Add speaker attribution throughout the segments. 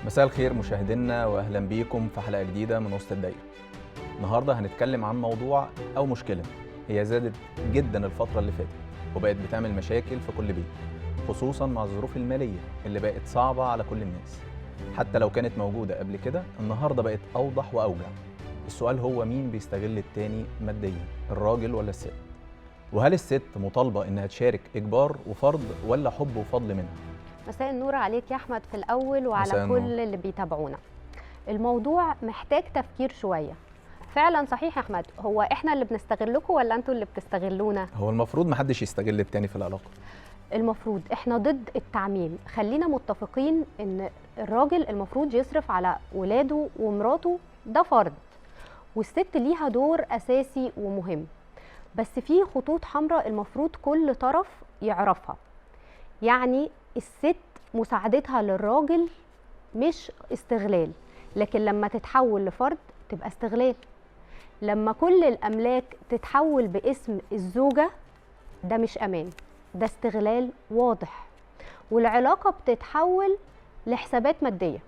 Speaker 1: مساء الخير مشاهدينا واهلا بيكم في حلقه جديده من وسط الدايره. النهارده هنتكلم عن موضوع او مشكله هي زادت جدا الفتره اللي فاتت وبقت بتعمل مشاكل في كل بيت، خصوصا مع الظروف الماليه اللي بقت صعبه على كل الناس. حتى لو كانت موجوده قبل كده النهارده بقت اوضح واوجع. السؤال هو مين بيستغل التاني ماديا، الراجل ولا الست؟ وهل الست مطالبه انها تشارك اجبار وفرض ولا حب وفضل منها؟
Speaker 2: مساء النور عليك يا أحمد في الأول وعلى
Speaker 1: مساء النور.
Speaker 2: كل اللي بيتابعونا. الموضوع محتاج تفكير شوية. فعلا صحيح يا أحمد، هو إحنا اللي بنستغلكم ولا أنتوا اللي بتستغلونا؟
Speaker 1: هو المفروض محدش يستغل التاني في العلاقه.
Speaker 2: المفروض إحنا ضد التعميم. خلينا متفقين إن الراجل المفروض يصرف على ولاده ومراته، ده فرض، والست ليها دور أساسي ومهم. بس في خطوط حمراء المفروض كل طرف يعرفها. يعني الست مساعدتها للراجل مش استغلال، لكن لما تتحول لفرد تبقى استغلال. لما كل الأملاك تتحول باسم الزوجة ده مش أمان، ده استغلال واضح. والعلاقة بتتحول لحسابات مادية،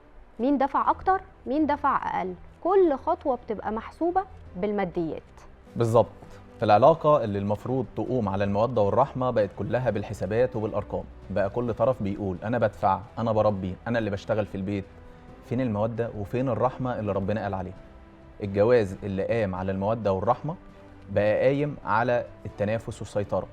Speaker 2: مين دفع أكتر مين دفع أقل، كل خطوة بتبقى محسوبة بالماديات.
Speaker 1: بالظبط. العلاقة اللي المفروض تقوم على المودة والرحمة بقت كلها بالحسابات وبالأرقام. بقى كل طرف بيقول أنا بدفع، أنا بربي، أنا اللي بشتغل في البيت. فين المودة وفين الرحمة اللي ربنا قال عليها؟ الجواز اللي قام على المودة والرحمة بقى قايم على التنافس والسيطرة.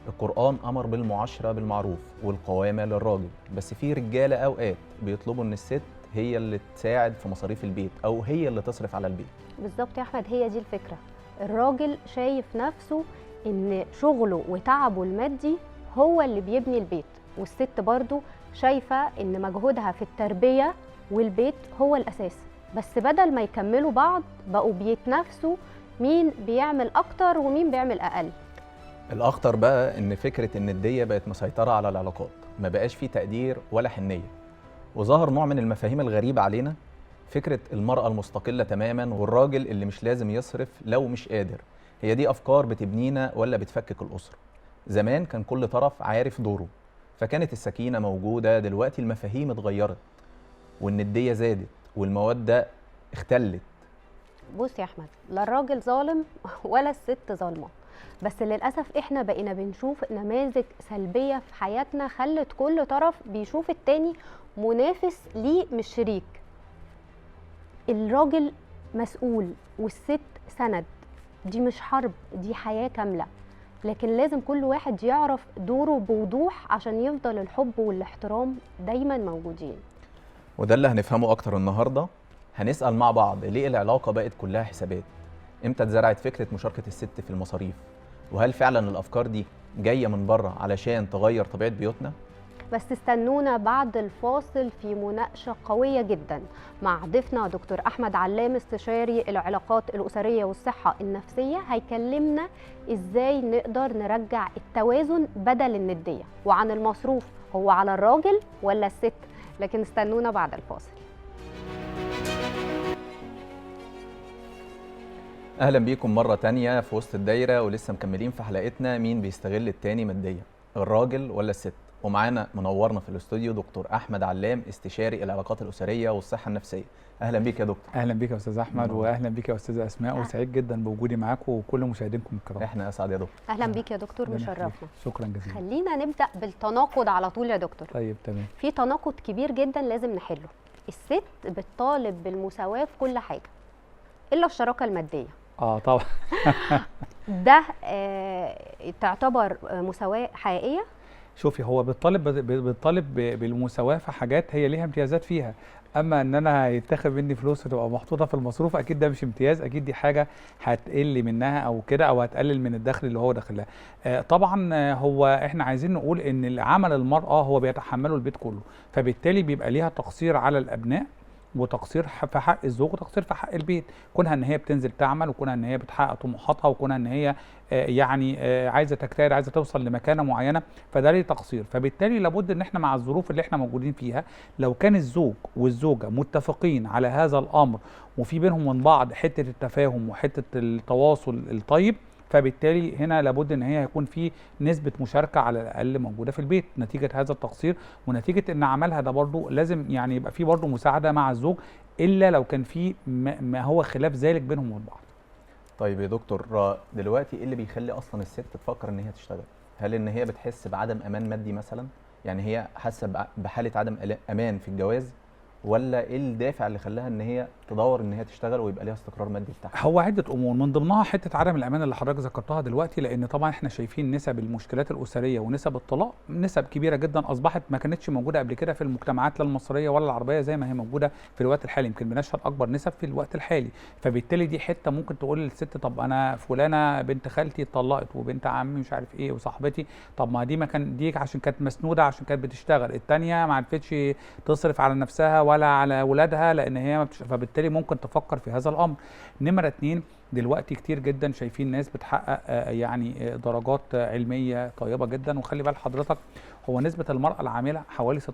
Speaker 1: القرآن أمر بالمعاشرة بالمعروف والقوامة للراجل، بس في رجالة أوقات بيطلبوا إن الست هي اللي تساعد في مصاريف البيت أو هي اللي تصرف على البيت.
Speaker 2: بالظبط يا أحمد، هي دي الفكرة. الراجل شايف نفسه إن شغله وتعبه المادي هو اللي بيبني البيت، والست برضو شايفة إن مجهودها في التربية والبيت هو الأساس. بس بدل ما يكملوا بعض بقوا بيتنافسوا مين بيعمل أكتر ومين بيعمل أقل.
Speaker 1: الأخطر بقى إن فكرة الندية بقت مسيطرة على العلاقات، ما بقاش فيه تقدير ولا حنية. وظهر نوع من المفاهيم الغريبة علينا، فكرة المرأة المستقلة تماما والراجل اللي مش لازم يصرف لو مش قادر. هي دي أفكار بتبنينا ولا بتفكك الأسرة؟ زمان كان كل طرف عارف دوره فكانت السكينة موجودة. دلوقتي المفاهيم اتغيرت والندية زادت والمودة اختلت.
Speaker 2: بص يا أحمد، لا الراجل ظالم ولا الست ظالمة، بس للأسف إحنا بقينا بنشوف نماذج سلبية في حياتنا خلت كل طرف بيشوف التاني منافس ليه مش شريك. الراجل مسؤول والست سند، دي مش حرب، دي حياة كاملة. لكن لازم كل واحد يعرف دوره بوضوح عشان يفضل الحب والاحترام دايما موجودين.
Speaker 1: وده اللي هنفهمه أكتر النهاردة. هنسأل مع بعض ليه العلاقة بقت كلها حسابات؟ امتى اتزرعت فكرة مشاركة الست في المصاريف؟ وهل فعلا الأفكار دي جاية من بره علشان تغير طبيعة بيوتنا؟
Speaker 2: بس استنونا بعد الفاصل في مناقشة قوية جدا مع ضيفنا دكتور أحمد علام، استشاري العلاقات الأسرية والصحة النفسية. هيكلمنا إزاي نقدر نرجع التوازن بدل الندية، وعن المصروف هو على الراجل ولا الست. لكن استنونا بعد الفاصل.
Speaker 1: أهلا بيكم مرة تانية في وسط الدايرة، ولسه مكملين في حلقتنا مين بيستغل التاني ماديا، الراجل ولا الست؟ ومعانا منورنا في الاستوديو دكتور أحمد علام، استشاري العلاقات الأسرية والصحة النفسية. أهلا بيك يا دكتور.
Speaker 3: اهلا بيك يا استاذ احمد، واهلا بيك يا استاذه اسماء، وسعيد جدا بوجودي معاكم وكل مشاهدينكم الكرام.
Speaker 1: احنا اسعد يا دكتور.
Speaker 2: أهلا بيك يا دكتور، مشرفنا.
Speaker 3: شكرا جزيلا.
Speaker 2: خلينا نبدأ بالتناقض على طول يا دكتور.
Speaker 3: طيب تمام.
Speaker 2: في تناقض كبير جدا لازم نحله. الست بتطالب بالمساواة في كل حاجة إلا الشراكة المادية.
Speaker 3: طبعا.
Speaker 2: ده تعتبر مساواة حقيقية؟
Speaker 3: شوفي، هو بيطالب بالمساواه في حاجات هي ليها امتيازات فيها، اما ان انا هيتاخد مني فلوس وتبقى محطوطه في المصروف، اكيد ده مش امتياز، اكيد دي حاجه هتقل منها او كده، او هتقلل من الدخل اللي هو داخلها. طبعا هو احنا عايزين نقول ان عمل المراه هو بيتحمله البيت كله، فبالتالي بيبقى ليها تقصير على الابناء وتقصير في حق الزوج وتقصير في حق البيت. كونها ان هي بتنزل تعمل، وكونها ان هي بتحقق طموحاتها، وكونها ان هي عايزه تجتهد، عايزه توصل لمكانه معينه، فده ليه تقصير. فبالتالي لابد ان احنا مع الظروف اللي احنا موجودين فيها، لو كان الزوج والزوجه متفقين على هذا الامر وفي بينهم من بعض حته التفاهم وحته التواصل الطيب، فبالتالي هنا لابد ان هي يكون في نسبه مشاركه على الاقل موجوده في البيت نتيجه هذا التقصير، ونتيجه ان عملها ده برضو لازم يعني يبقى في برضو مساعده مع الزوج، الا لو كان في ما هو خلاف ذلك بينهم وبين بعض.
Speaker 1: طيب يا دكتور، دلوقتي ايه اللي بيخلي اصلا الست تفكر ان هي تشتغل؟ هل ان هي بتحس بعدم امان مادي مثلا؟ يعني هي حاسه بحاله عدم امان في الجواز، ولا ايه الدافع اللي خلاها ان هي تدور ان هي تشتغل ويبقى ليها استقرار مادي بتاعها؟
Speaker 3: هو عده امور من ضمنها حته عدم الامان اللي حضرتك ذكرتها دلوقتي، لان طبعا احنا شايفين نسب المشكلات الاسريه ونسب الطلاق نسب كبيره جدا اصبحت ما كانتش موجوده قبل كده في المجتمعات لا المصريه ولا العربيه زي ما هي موجوده في الوقت الحالي، يمكن بنشهد اكبر نسب في الوقت الحالي. فبالتالي دي حته ممكن تقول للست طب انا فلانه بنت خالتي اتطلقت وبنت عمي مش عارف ايه وصاحبتي، طب ما دي ما كان دي عشان كانت مسنوده عشان كانت بتشتغل، الثانيه ما عرفتش تصرف على نفسها ولا على اولادها لان هي فبالتالي ممكن تفكر في هذا الامر. نمره 2 دلوقتي كتير جدا شايفين ناس بتحقق يعني درجات علميه طيبه جدا، وخلي بال حضرتك هو نسبه المراه العامله حوالي 16%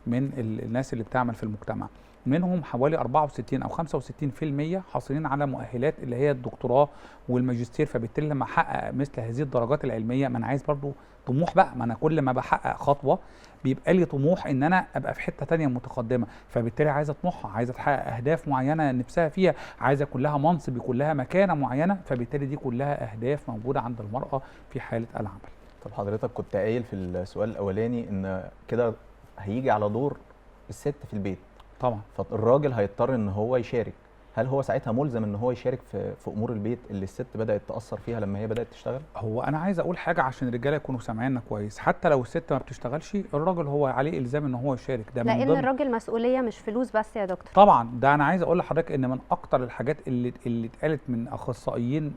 Speaker 3: من الناس اللي بتعمل في المجتمع، منهم حوالي 64 او 65% حاصلين على مؤهلات اللي هي الدكتوراه والماجستير. فبالتالي لما احقق مثل هذه الدرجات العلميه ما انا عايز برضو طموح بقى، ما انا كل ما بحقق خطوه بيبقى لي طموح ان انا ابقى في حته تانية متقدمه، فبالتالي عايزه طموحها، عايزه تحقق اهداف معينه نفسها فيها، عايزه يكون لها منصب يكون لها مكانه معينه، فبالتالي دي كلها اهداف موجوده عند المراه في حاله العمل.
Speaker 1: طب حضرتك كنت قايل في السؤال الاولاني ان كده هيجي على دور الست في البيت
Speaker 3: طبعا،
Speaker 1: فالراجل هيضطر ان هو يشارك، هل هو ساعتها ملزم ان هو يشارك في امور البيت اللي الست بدات تاثر فيها لما هي بدات تشتغل؟
Speaker 3: هو انا عايز اقول حاجه عشان الرجاله يكونوا سامعيننا كويس، حتى لو الست ما بتشتغلش الراجل هو عليه الزام ان هو يشارك، ده من
Speaker 2: لان
Speaker 3: ضمن
Speaker 2: الراجل مسؤوليه مش فلوس بس يا دكتور.
Speaker 3: طبعا. ده انا عايز اقول لحضرتك ان من اكتر الحاجات اللي اتقالت من اخصائيين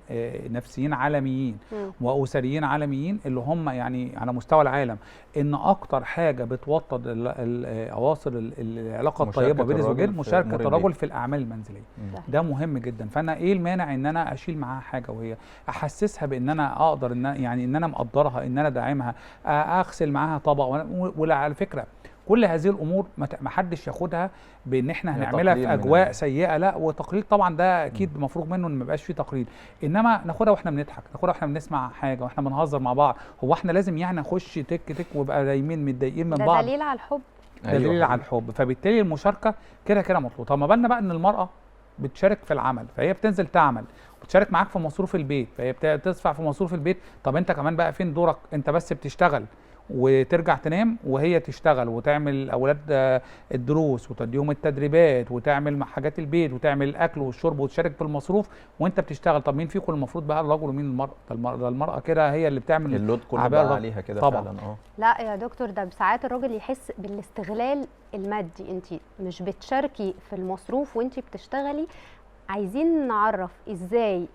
Speaker 3: نفسيين عالميين واسريين عالميين اللي هم يعني على مستوى العالم، ان اكتر حاجه بتوطد اواصر العلاقه الطيبه بين الزوجين مشاركه الرجل في الاعمال المنزليه. ده مهم جدا. فانا ايه المانع ان انا اشيل معاها حاجه وهي احسسها بان انا اقدر ان يعني ان انا مقدرها، ان انا داعمها، اغسل معاها طبق. وعلى فكره كل هذه الامور ما حدش ياخدها بان احنا هنعملها في اجواء سيئه، لا، وتقليد طبعا ده اكيد مفروغ منه ان ما يبقاش فيه تقليد، انما ناخدها واحنا بنضحك، ناخدها واحنا بنسمع حاجه واحنا بنهزر مع بعض. هو احنا لازم يعني نخش تك تك ويبقى دايمين متضايقين من بعض؟
Speaker 2: ده دليل على الحب.
Speaker 3: ده دليل على الحب. فبالتالي المشاركه كده كده مطلوبه. طب ما بالنا بقى ان المراه بتشارك في العمل، فهي بتنزل تعمل وتشارك معاك في مصروف البيت، فهي بتدفع في مصروف البيت. طب انت كمان بقى فين دورك؟ انت بس بتشتغل وترجع تنام وهي تشتغل وتعمل الاولاد الدروس وتديهم التدريبات وتعمل مع حاجات البيت وتعمل الاكل والشرب وتشارك في المصروف وانت بتشتغل. طب مين فيكم المفروض بقى الرجل ومين المراه؟ ده المراه كده هي اللي بتعمل
Speaker 1: اللود كله بقى عليها كده فعلا.
Speaker 2: لا يا دكتور، ده ساعات الراجل يحس بالاستغلال المادي. انت مش بتشاركي في المصروف وانت بتشتغلي. عايزين نعرف ازاي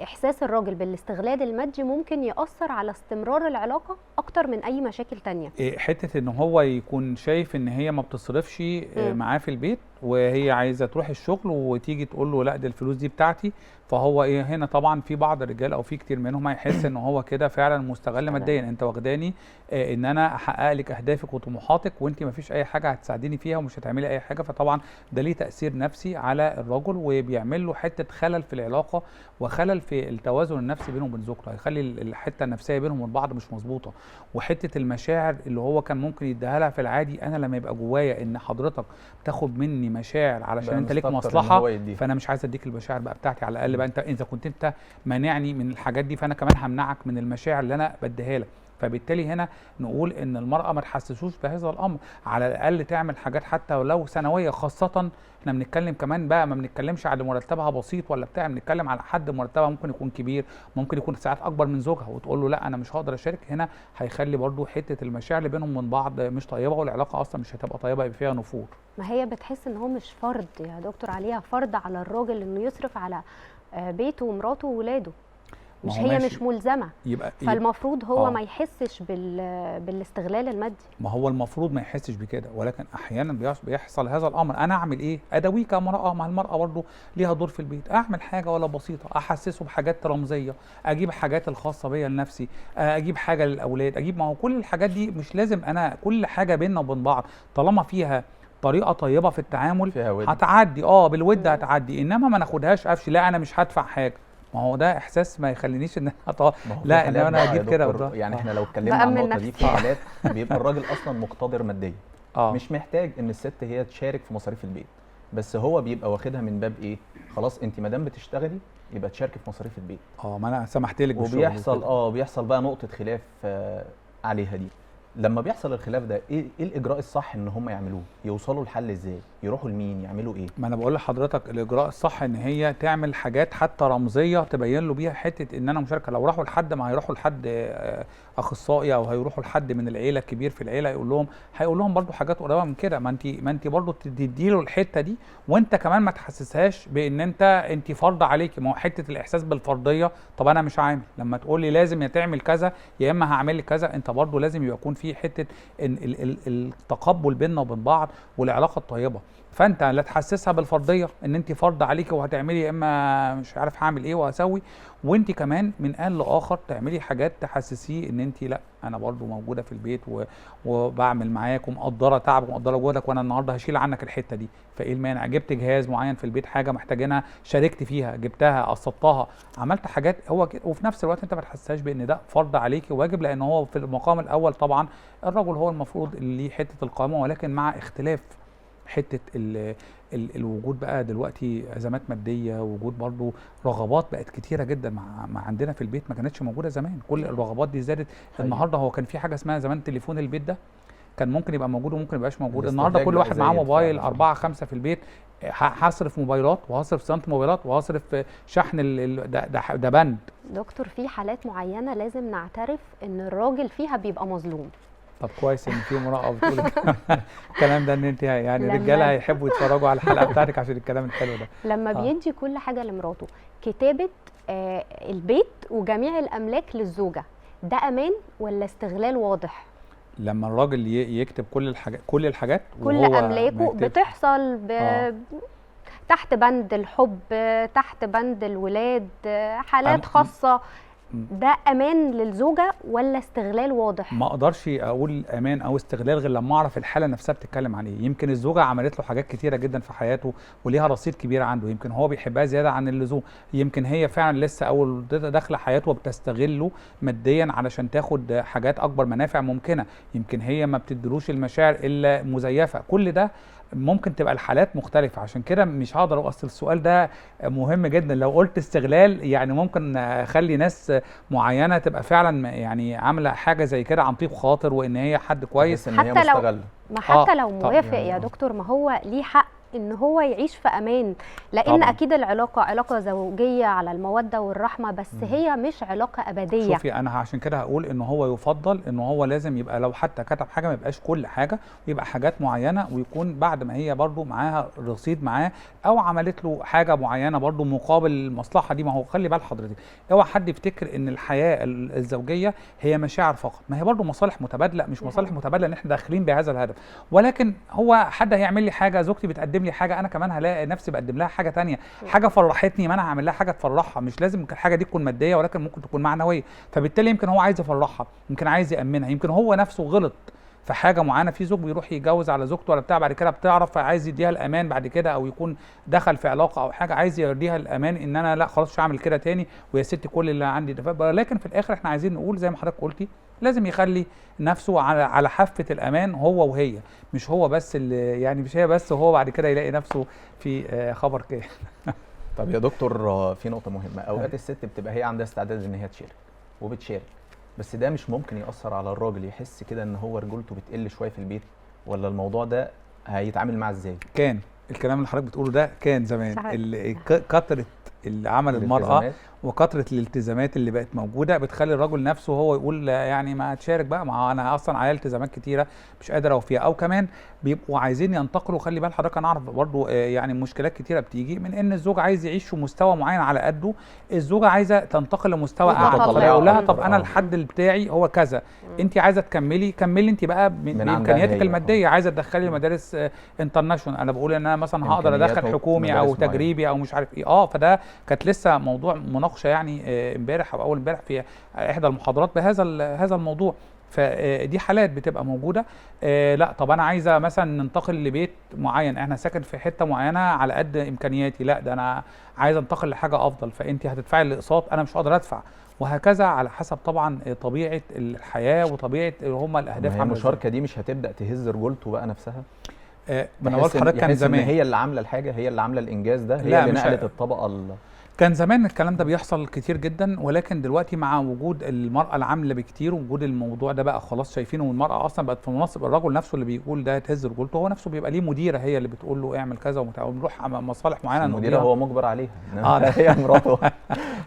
Speaker 2: احساس الراجل بالاستغلال المادي ممكن يأثر على استمرار العلاقة اكتر من اي مشاكل تانية.
Speaker 3: حتة ان هو يكون شايف ان هي ما بتصرفش معاه في البيت وهي عايزة تروح الشغل وتيجي تقول له لا دي الفلوس دي بتاعتي، فهو هنا طبعا في بعض الرجال او في كتير منهم هيحس ان هو كده فعلا مستغل ماديا. انت واخداني ان انا احقق لك اهدافك وطموحاتك وانت ما فيش اي حاجه هتساعديني فيها ومش هتعملي اي حاجه. فطبعا ده ليه تاثير نفسي على الرجل وبيعمل له حته خلل في العلاقه وخلل في التوازن النفسي بينه وبين زوجته، هيخلي الحته النفسيه بينهم وبين بعض مش مظبوطه. وحته المشاعر اللي هو كان ممكن يديها لها في العادي، انا لما يبقى جوايا ان حضرتك تاخد مني مشاعر علشان انت ليك مصلحه، فانا مش عايز اديك المشاعر بقى بتاعتي. على الاقل بقى انت اذا كنت انت مانعني من الحاجات دي فانا كمان همنعك من المشاعر اللي انا بديها لك. فبالتالي هنا نقول ان المراه ما تحسسوش بهذا الامر، على الاقل تعمل حاجات حتى ولو سنويه، خاصه احنا بنتكلم كمان بقى ما بنتكلمش على مرتبها بسيط ولا بتاع، بنتكلم على حد مرتبها ممكن يكون كبير، ممكن يكون ساعات اكبر من زوجها، وتقول له لا انا مش هقدر اشارك. هنا هيخلي برضو حته المشاعر اللي بينهم من بعض مش طيبه، والعلاقه اصلا مش هتبقى طيبه، يبقى فيها نفور.
Speaker 2: ما هي بتحس ان هو مش فرض يا دكتور عليها، فرض على الراجل انه يصرف على بيته ومراته وولاده، مش هي مش ملزمه. فالمفروض هو ما يحسش بالاستغلال المادي.
Speaker 3: ما هو المفروض ما يحسش بكده، ولكن احيانا بيحصل هذا الامر. انا اعمل ايه؟ اداويه كامراه، مع المراه برضه ليها دور في البيت، اعمل حاجه ولا بسيطه، احسسه بحاجات رمزيه، اجيب حاجات الخاصه بيا لنفسي، اجيب حاجه للاولاد، اجيب. ما هو كل الحاجات دي مش لازم انا كل حاجه بيننا وبين بعض طالما فيها طريقه طيبه في التعامل هتعدي بالود هتعدي، انما ما ناخدهاش قفش، لا انا مش هدفع حاجه. ما هو ده احساس ما يخلينيش ان
Speaker 1: ما هو في
Speaker 3: لا ان
Speaker 1: حالات
Speaker 3: انا
Speaker 1: بقى يا
Speaker 3: اجيب كده
Speaker 1: دكتور، يعني احنا لو اتكلمنا عن
Speaker 2: بأمن
Speaker 1: النقطه دي، في
Speaker 2: نفسي.
Speaker 1: حالات بيبقى الراجل اصلا مقتدر ماديا، مش محتاج ان الست هي تشارك في مصاريف البيت، بس هو بيبقى واخدها من باب ايه، خلاص انت ما دام بتشتغلي يبقى تشاركي في مصاريف البيت.
Speaker 3: ما انا سمحت لك بالشغل
Speaker 1: وبيحصل
Speaker 3: وكده.
Speaker 1: بيحصل بقى نقطه خلاف عليها دي. لما بيحصل الخلاف ده ايه الاجراء الصح ان هم يعملوه؟ يوصلوا لحل ازاي؟ يروحوا لمين؟ يعملوا ايه؟
Speaker 3: ما انا بقول لحضرتك الاجراء الصح ان هي تعمل حاجات حتى رمزيه تبين له بيها حته ان انا مشاركه. لو راحوا لحد، ما هيروحوا لحد اخصائي او هيروحوا لحد من العيله الكبير في العيله هيقول لهم برضو حاجات قريبه من كده. ما انت برضو تدي له الحته دي، وانت كمان ما تحسسهاش بان انت فرض عليكي. ما هو حته الاحساس بالفرضيه، طب انا مش عامل، لما تقول لي لازم يا تعمل كذا يا اما هعمل لك كذا، انت برضو لازم يكون في حته ان التقبل بيننا وبين بعض والعلاقه الطيبه. فانت لا تحسسها بالفرضيه ان انت فرض عليكي وهتعملي يا اما مش عارف هعمل ايه وهسوي، وانت كمان من آن لاخر تعملي حاجات تحسسيه ان انت لا، انا برضو موجوده في البيت وبعمل معاك ومقدره تعبك ومقدره جهدك، وانا النهارده هشيل عنك الحته دي. فايه المانع؟ جبت جهاز معين في البيت، حاجه محتاجينها شاركت فيها، جبتها قسطتها، عملت حاجات هو وفي نفس الوقت انت ما تحسسهاش بان ده فرض عليكي وواجب، لان هو في المقام الاول طبعا الرجل هو المفروض اللي ليه حته القوامه، ولكن مع اختلاف حته الوجود بقى دلوقتي ازمات ماديه، وجود برضو رغبات بقت كتيره جدا مع عندنا في البيت ما كانتش موجوده زمان. كل الرغبات دي زادت. النهارده هو كان في حاجه اسمها زمان تليفون البيت، ده كان ممكن يبقى موجود وممكن يبقاش موجود. النهارده كل واحد معاه موبايل 4 5 في البيت، هصرف موبايلات وهصرف صيانه موبايلات وهصرف شحن ده بند.
Speaker 2: دكتور، في حالات معينه لازم نعترف ان الراجل فيها بيبقى مظلوم.
Speaker 3: طب كويس ان في امراه بتقول الكلام ده، ان انت يعني الرجاله هيحبوا يتفرجوا على الحلقه بتاعتك عشان الكلام الحلو ده.
Speaker 2: لما بيدي كل حاجه لمراته، كتابه البيت وجميع الاملاك للزوجه، ده امان ولا استغلال واضح؟
Speaker 3: لما الراجل يكتب كل الحاجات
Speaker 2: كل املاكه بتحصل تحت بند الحب، تحت بند الولاد، حالات خاصه، ده امان للزوجه ولا استغلال واضح؟
Speaker 3: ما اقدرش اقول امان او استغلال غير لما اعرف الحاله نفسها بتتكلم عن ايه. يمكن الزوجه عملت له حاجات كتيره جدا في حياته وليها رصيد كبير عنده، يمكن هو بيحبها زياده عن اللزوم، يمكن هي فعلا لسه اول داخله حياته وبتستغله ماديا علشان تاخد حاجات اكبر منافع ممكنه، يمكن هي ما بتدلوش المشاعر الا مزيفه. كل ده ممكن تبقى الحالات مختلفة. عشان كده مش هقدر اصل السؤال ده مهم جدا. لو قلت استغلال يعني ممكن اخلي ناس معينة تبقى فعلا يعني عاملة حاجة زي كده عن طيب خاطر وان هي حد كويس،
Speaker 1: إن هي مستغلة.
Speaker 2: حتى لو موافق يا دكتور، ما هو ليه حق ان هو يعيش في امان، لان طبعا اكيد العلاقه علاقه زوجيه على الموده والرحمه، بس هي مش علاقه ابديه.
Speaker 3: شوفي انا عشان كده هقول ان هو يفضل ان هو لازم يبقى لو حتى كتب حاجه ما يبقاش كل حاجه، ويبقى حاجات معينه، ويكون بعد ما هي برضو معاها رصيد معاه او عملت له حاجه معينه برضو مقابل المصلحه دي. ما هو خلي بال حضرتك، اوعى حد يفتكر ان الحياه الزوجيه هي مشاعر فقط، ما هي برضو مصالح متبادله، مش مصالح متبادله ان احنا داخلين بهذا الهدف، ولكن هو حد هيعمل لي حاجه، زوجتي بتقدم لي حاجه، انا كمان هلاقي نفسي بقدم لها حاجه تانية، حاجه فرحتني، ما انا هعمل لها حاجه تفرحها. مش لازم الحاجه دي تكون ماديه، ولكن ممكن تكون معنويه. فبالتالي يمكن هو عايز يفرحها، يمكن عايز يامنها، يمكن هو نفسه غلط في حاجه معينه. في زوج بيروح يتجوز على زوجته ولا بتاع، بعد كده بتعرف عايز يديها الامان بعد كده، او يكون دخل في علاقه او حاجه عايز يديها الامان ان انا لا خلاص مش هعمل كده تاني ويا ستي كل اللي عندي ده. لكن في الاخر احنا عايزين نقول زي ما حضرتك قلتي، لازم يخلي نفسه على حافه الامان هو وهي، مش هو بس اللي يعني مش هي بس، وهو بعد كده يلاقي نفسه في خبر كده.
Speaker 1: طب يا دكتور، في نقطه مهمه، اوقات الست بتبقى هي عندها استعداد ان هي تشارك وبتشارك، بس ده مش ممكن يأثر على الراجل، يحس كده ان هو رجولته بتقل شويه في البيت، ولا الموضوع ده هيتعامل معاه ازاي؟
Speaker 3: كان الكلام اللي حضرتك بتقوله ده كان زمان، كترة العمل المرأة وكترة الالتزامات اللي بقت موجودة بتخلي الرجل نفسه هو يقول يعني ما تشارك بقى، ما انا اصلا عليا التزامات كتيرة مش قادر اوفيها، او كمان بيبقوا عايزين ينتقلوا. خلي بال حضرتك، انا اعرف برضو يعني مشكلات كتيرة بتيجي من ان الزوج عايز يعيش في مستوى معين على قده، الزوجة عايزة تنتقل لمستوى اعلى، فيقول لها طب انا الحد بتاعي هو كذا، انت عايزة كملي انت بقى بامكانياتك المادية، عايزة تدخلي مدارس انترناشونال، انا بقول ان انا مثلا هقدر ادخل حكومي او تجريبي او مش عارف ايه. فده كانت لسه موضوع مناقشه يعني امبارح او اول امبارح في احدى المحاضرات بهذا الموضوع. فدي حالات بتبقى موجوده. لا طب انا عايزه مثلا ننتقل لبيت معين، احنا ساكن في حته معينه على قد امكانياتي، لا ده انا عايزه انتقل لحاجه افضل، فانت هتدفعي الاقساط انا مش قادر ادفع، وهكذا على حسب طبعا طبيعه الحياه وطبيعه هم الاهداف.
Speaker 1: هي المشاركه دي مش هتبدا تهز رجولته بقى نفسها؟
Speaker 3: ما انا قلت لحضرتك كان
Speaker 1: يحس
Speaker 3: زمان
Speaker 1: ان هي اللي عامله الحاجه، هي اللي عامله الانجاز ده، هي
Speaker 3: لا
Speaker 1: اللي
Speaker 3: مش
Speaker 1: نقلت الطبقه
Speaker 3: كان زمان الكلام ده بيحصل كتير جدا، ولكن دلوقتي مع وجود المرأة العاملة بكتير ووجود الموضوع ده بقى خلاص شايفينه، والمرأة أصلا بقت في مناصب، الرجل نفسه اللي بيقول ده تهز رجولته هو نفسه بيبقى ليه مديرة هي اللي بتقول له اعمل كذا ونروح مصالح معينة.
Speaker 1: المديرة هو مجبر عليها
Speaker 3: ده
Speaker 1: هي مراته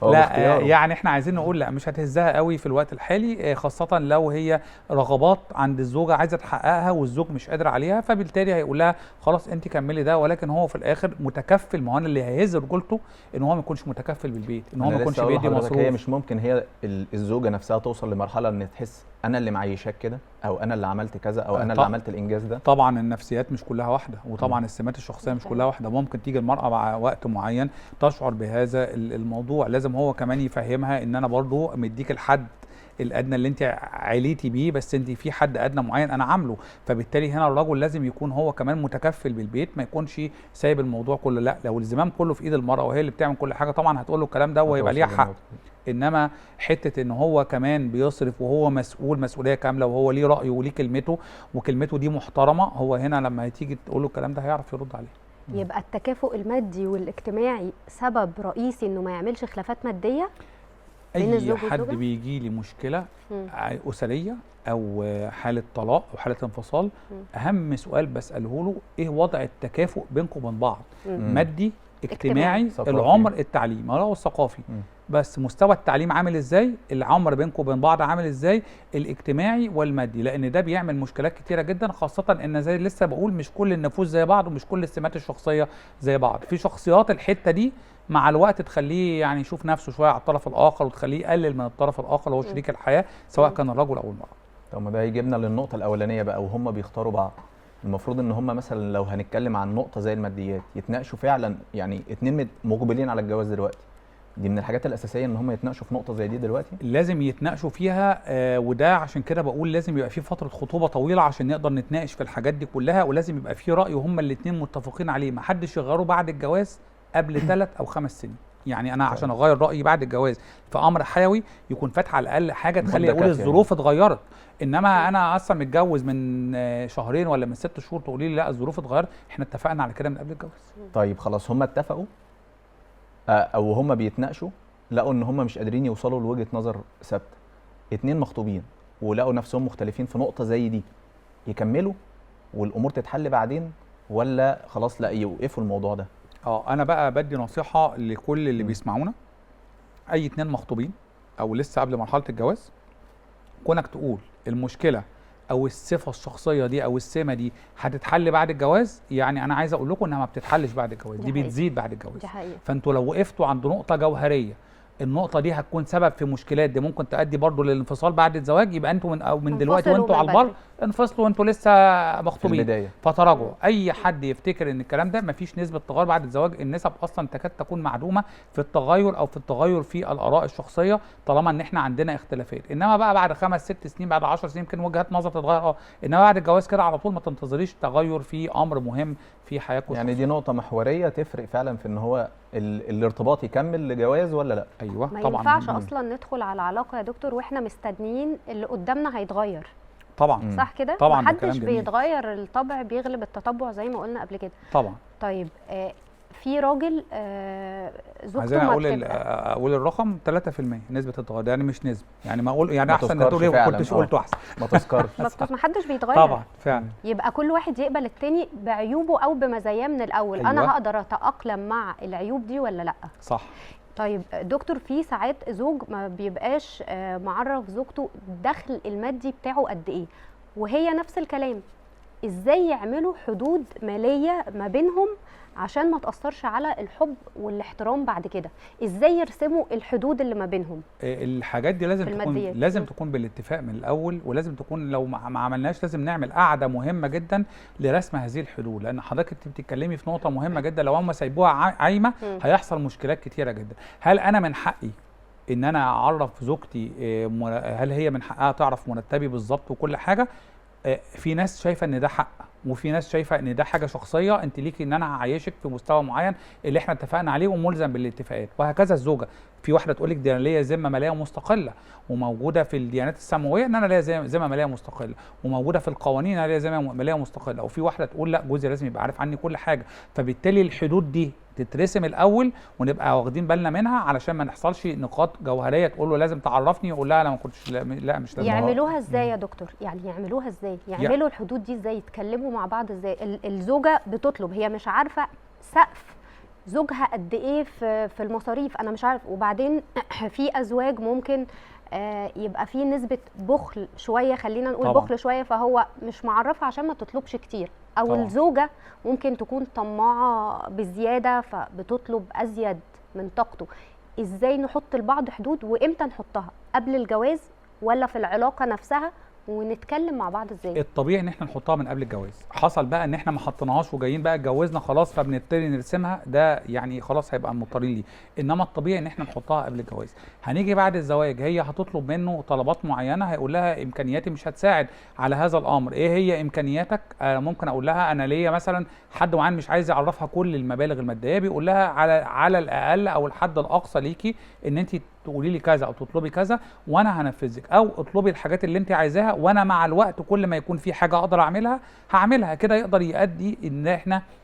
Speaker 3: لا يعني احنا عايزين نقول لا مش هتهزها قوي في الوقت الحالي، خاصة لو هي رغبات عند الزوجة عايزة تحققها والزوج مش قادر عليها، فبالتالي هيقول لها خلاص انت كملي ده، ولكن هو في الآخر متكفل، ما هو اللي هيهز رجولته ان هو ما يكونش متكفل بالبيت، ان هو ما يكونش بيدي مصروف.
Speaker 1: هي مش ممكن هي الزوجه نفسها توصل لمرحله ان تحس انا اللي معيشاك كده، او انا اللي عملت كذا، او انا اللي عملت الانجاز ده؟
Speaker 3: طبعا النفسيات مش كلها واحده، وطبعا السمات الشخصيه مش كلها واحده، ممكن تيجي المراه مع وقت معين تشعر بهذا الموضوع، لازم هو كمان يفهمها ان انا برضو مديك الحد الادنى اللي انت عليتي بيه، بس انت في حد ادنى معين انا عامله، فبالتالي هنا الرجل لازم يكون هو كمان متكفل بالبيت، ما يكونش سايب الموضوع كله، لا لو الزمام كله في ايد المراه وهي اللي بتعمل كل حاجه طبعا هتقول له الكلام ده وهيبقى ليها حق، انما حته ان هو كمان بيصرف وهو مسؤول مسؤوليه كامله وهو ليه رايه وليه كلمته وكلمته دي محترمه، هو هنا لما هتيجي تقول له الكلام ده هيعرف يرد عليه.
Speaker 2: يبقى التكافؤ المادي والاجتماعي سبب رئيسي انه ما يعملش خلافات ماديه؟
Speaker 3: اي حد بيجي لي مشكله اسريه او حاله طلاق او حاله انفصال، اهم سؤال بساله له ايه وضع التكافؤ بينكم وبين بعض؟ مادي، اجتماعي، العمر، التعليم او الثقافي. بس مستوى التعليم عامل ازاي، العمر بينكم وبين بعض عامل ازاي، الاجتماعي والمادي، لان ده بيعمل مشكلات كتيره جدا، خاصه ان زي لسه بقول مش كل النفوس زي بعض ومش كل السمات الشخصيه زي بعض، في شخصيات الحته دي مع الوقت تخليه يعني يشوف نفسه شويه على الطرف الاخر وتخليه يقلل من الطرف الاخر اللي هو شريك الحياه سواء كان الرجل او المراه.
Speaker 1: طب ما ده هيجيبنا للنقطه الاولانيه بقى، وهم بيختاروا بعض، المفروض ان هم مثلا لو هنتكلم عن نقطه زي الماديات يتناقشوا فعلا، يعني اتنين مقبلين على الجواز دلوقتي، دي من الحاجات الاساسيه ان هم يتناقشوا في نقطه زي دي دلوقتي،
Speaker 3: لازم يتناقشوا فيها. وده عشان كده بقول لازم يبقى في فتره خطوبه طويله عشان نقدر نتناقش في الحاجات دي كلها، ولازم يبقى في راي وهم الاثنين متفقين عليه، ما حدش يغيره بعد الجواز قبل 3 أو 5 سنين. يعني انا عشان اغير رايي بعد الجواز في امر حيوي يكون فاتح على الاقل حاجه تخلي اقول الظروف اتغيرت، انما انا اصلا متجوز من 2 شهرين ولا من 6 شهور تقولي لي لا الظروف اتغيرت، احنا اتفقنا على كده من قبل الجواز.
Speaker 1: طيب خلاص هم اتفقوا او هم بيتناقشوا لقوا ان هم مش قادرين يوصلوا لوجهه نظر ثابته، 2 مخطوبين ولقوا نفسهم مختلفين في نقطه زي دي، يكملوا والامور تتحل بعدين، ولا خلاص لا يوقفوا الموضوع ده؟
Speaker 3: انا بقى بدي نصيحه لكل اللي بيسمعونا، اي 2 مخطوبين او لسه قبل مرحله الجواز، كونك تقول المشكله او الصفه الشخصيه دي او السمه دي هتتحل بعد الجواز، يعني انا عايز اقول لكم انها ما بتتحلش بعد الجواز، دي بتزيد بعد الجواز.
Speaker 2: دي حقيقة.
Speaker 3: فانتوا لو وقفتوا عند نقطه جوهريه النقطه دي هتكون سبب في مشكلات دي ممكن تؤدي برضو للانفصال بعد الزواج، يبقى انتوا من دلوقتي وانتوا على البر انفصلوا وانتوا لسه مخطوبين فتراجعوا. اي حد يفتكر ان الكلام ده مفيش نسبه تغير بعد الزواج، النسب اصلا تكاد تكون معدومه في التغير او في التغير في الاراء الشخصيه طالما ان احنا عندنا اختلافات، انما بقى بعد 5 6 سنين بعد 10 سنين يمكن وجهات نظر تتغير، انما بعد الجواز كده على طول ما تنتظريش تغير في امر مهم في حياتكم.
Speaker 1: يعني دي نقطه محوريه تفرق فعلا في ان هو الارتباط يكمل لجواز ولا لا؟
Speaker 3: ايوه
Speaker 2: طبعا.
Speaker 3: ما
Speaker 2: ينفعش اصلا ندخل على علاقه يا دكتور واحنا مستنيين اللي قدامنا هيتغير.
Speaker 3: طبعا
Speaker 2: صح كده؟
Speaker 3: طبعا
Speaker 2: محدش بيتغير، الطبع بيغلب التطبع زي ما قلنا قبل كده.
Speaker 3: طبعا.
Speaker 2: طيب في راجل زوجته
Speaker 3: عايزين اقول الرقم 3% نسبه التغير، يعني مش نسبه، يعني ما اقول يعني احسن ما تقول ايه كنتش قلته احسن.
Speaker 1: ما تذكرش
Speaker 2: ما حدش بيتغير
Speaker 3: طبعا فعلا.
Speaker 2: يبقى كل واحد يقبل التاني بعيوبه او بمزاياه من الاول. أيوة. انا هقدر اتاقلم مع العيوب دي ولا لا؟
Speaker 3: صح.
Speaker 2: طيب دكتور، في ساعات زوج ما بيبقاش معرف زوجته الدخل المادي بتاعه قد ايه، وهي نفس الكلام، ازاي يعملوا حدود ماليه ما بينهم عشان ما تأثرش على الحب والاحترام بعد كده؟ ازاي يرسموا الحدود اللي ما بينهم؟
Speaker 3: الحاجات دي لازم تكون بالاتفاق من الاول، ولازم تكون لو ما عملناش لازم نعمل قعده مهمه جدا لرسم هذه الحدود، لان حضرتك بتتكلمي في نقطه مهمه جدا، لو هم سايبوها عايمه هيحصل مشكلات كتيره جدا. هل انا من حقي ان انا اعرف زوجتي هل هي من حقها تعرف مرتبي بالظبط وكل حاجه. في ناس شايفه ان ده حق، وفي ناس شايفه ان ده حاجه شخصيه انت ليكي ان انا هعيشك في مستوى معين اللي احنا اتفقنا عليه وملزم بالاتفاقات، وهكذا الزوجه. في واحده تقول لك دي انا ليا ذمه ماليه مستقله، وموجوده في الديانات السماويه ان انا ليا ذمه ماليه مستقله، وموجوده في القوانين انا ليا ذمه ماليه مستقله. وفي واحده تقول لا جوزي لازم يبقى عارف عني كل حاجه. فبالتالي الحدود دي تترسم الاول ونبقى واخدين بالنا منها علشان ما نحصلش نقاط جوهريه تقول له لازم تعرفني يقول لها انا ما كنتش، لا مش لازم.
Speaker 2: يعملوها ازاي يا دكتور؟ يعني يعملوها ازاي؟ يعملوا الحدود دي ازاي؟ يتكلموا مع بعض ازاي؟ الزوجه بتطلب، هي مش عارفه سقف زوجها قد ايه في المصاريف، انا مش عارف. وبعدين في ازواج ممكن يبقى في نسبه بخل شويه، خلينا نقول
Speaker 3: طبعا.
Speaker 2: بخل شويه، فهو مش معرفه عشان ما تطلبش كتير. او
Speaker 3: طبعا.
Speaker 2: الزوجه ممكن تكون طماعه بزياده فبتطلب ازيد من طاقته. ازاي نحط لبعض حدود، وامتى نحطها؟ قبل الجواز ولا في العلاقه نفسها؟ ونتكلم مع بعض ازاي؟
Speaker 3: الطبيعي ان احنا نحطها من قبل الجواز. حصل بقى ان احنا ما حطيناهاش وجايين بقى اتجوزنا خلاص فبنبتدي نرسمها، ده يعني خلاص هيبقى مضطرين ليه. انما الطبيعي ان احنا نحطها قبل الجواز. هنيجي بعد الزواج هي هتطلب منه طلبات معينه، هيقول لها امكانياتي مش هتساعد على هذا الامر. ايه هي امكانياتك؟ ممكن اقول لها انا ليا مثلا حد معين مش عايز يعرفها كل المبالغ الماديه، بيقول لها على الاقل او الحد الاقصى ليكي ان انت تقولي لي كذا او تطلبي كذا وانا هنفذك، او اطلبي الحاجات اللي انت عايزاها وانا مع الوقت كل ما يكون في حاجه اقدر اعملها هعملها. كده يقدر يؤدي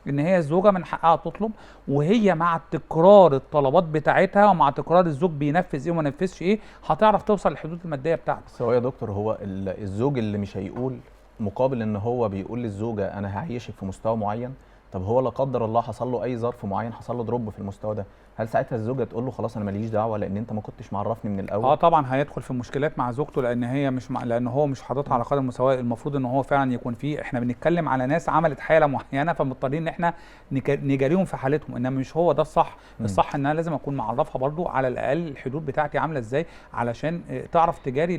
Speaker 3: ان هي الزوجه من حقها تطلب، وهي مع تكرار الطلبات بتاعتها ومع تكرار الزوج بينفذ ايه وما نفذش ايه هتعرف توصل للحدود الماديه بتاعته.
Speaker 1: بس هو يا دكتور، هو الزوج اللي مش هيقول مقابل ان هو بيقول للزوجه انا هعيشك في مستوى معين، طب هو لا قدر الله حصل له اي ظرف معين، حصل له دروب في المستوى ده، هل ساعتها الزوجه تقول له خلاص انا ماليش دعوه لان انت ما كنتش معرفني من الاول؟
Speaker 3: طبعا هيدخل في مشكلات مع زوجته لان هي مش لان هو مش حاططها على قدم المساواه. المفروض ان هو فعلا يكون فيه، احنا بنتكلم على ناس عملت حاله معينه فمضطرين ان احنا نجاريهم في حالتهم، انما مش هو ده الصح. الصح ان انا لازم اكون معرفها برضو على الاقل الحدود بتاعتي عامله ازاي علشان تعرف تجاري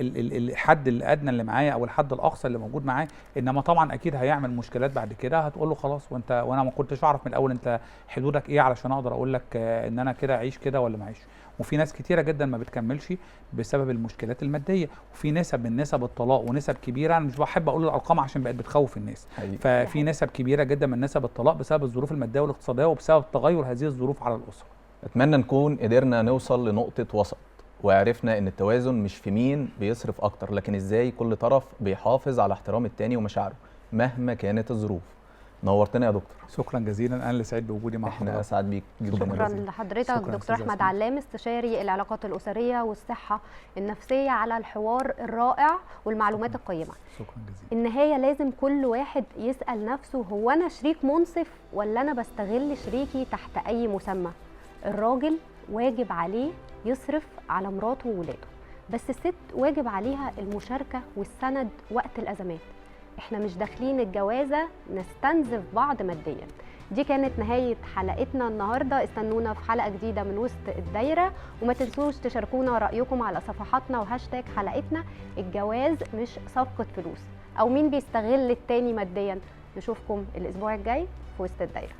Speaker 3: الحد الادنى اللي معايا او الحد الاقصى اللي موجود معايا. انما طبعا اكيد هيعمل مشكلات بعد كده، هتقول له خلاص وانا ما كنتش اعرف من الاول انت حدودك ايه علشان اقدر اقول لك ان انا كده اعيش كده ولا ما اعيش. وفي ناس كتيره جدا ما بتكملش بسبب المشكلات الماديه، وفي نسب من نسب الطلاق ونسب كبيره، انا مش بحب اقول الارقام عشان بقت بتخوف الناس. ففي نسب كبيره جدا من نسب الطلاق بسبب الظروف الماديه والاقتصاديه وبسبب تغير هذه الظروف على الاسره.
Speaker 1: اتمنى نكون قدرنا نوصل لنقطه وسط وعرفنا ان التوازن مش في مين بيصرف اكتر، لكن ازاي كل طرف بيحافظ على احترام التاني ومشاعره مهما كانت الظروف. نورتنا يا دكتور.
Speaker 3: شكرا جزيلا، انا اللي سعيد بوجودي مع حضرتك.
Speaker 1: احنا اسعد بيك جدا.
Speaker 2: شكرا لحضرتك دكتور احمد علام، استشاري العلاقات الاسريه والصحه النفسيه، على الحوار الرائع والمعلومات القيمه.
Speaker 3: شكرا جزيلا.
Speaker 2: النهايه لازم كل واحد يسال نفسه، هو انا شريك منصف ولا انا بستغل شريكي تحت اي مسمى؟ الراجل واجب عليه يصرف على مراته وولاده، بس الست واجب عليها المشاركه والسند وقت الازمات. احنا مش داخلين الجوازه نستنزف بعض ماديا. دي كانت نهايه حلقتنا النهارده، استنونا في حلقه جديده من وسط الدايره، وما تنسوش تشاركونا رايكم على صفحاتنا وهاشتاج حلقتنا. الجواز مش صفقه فلوس او مين بيستغل التاني ماديا. نشوفكم الاسبوع الجاي في وسط الدايره.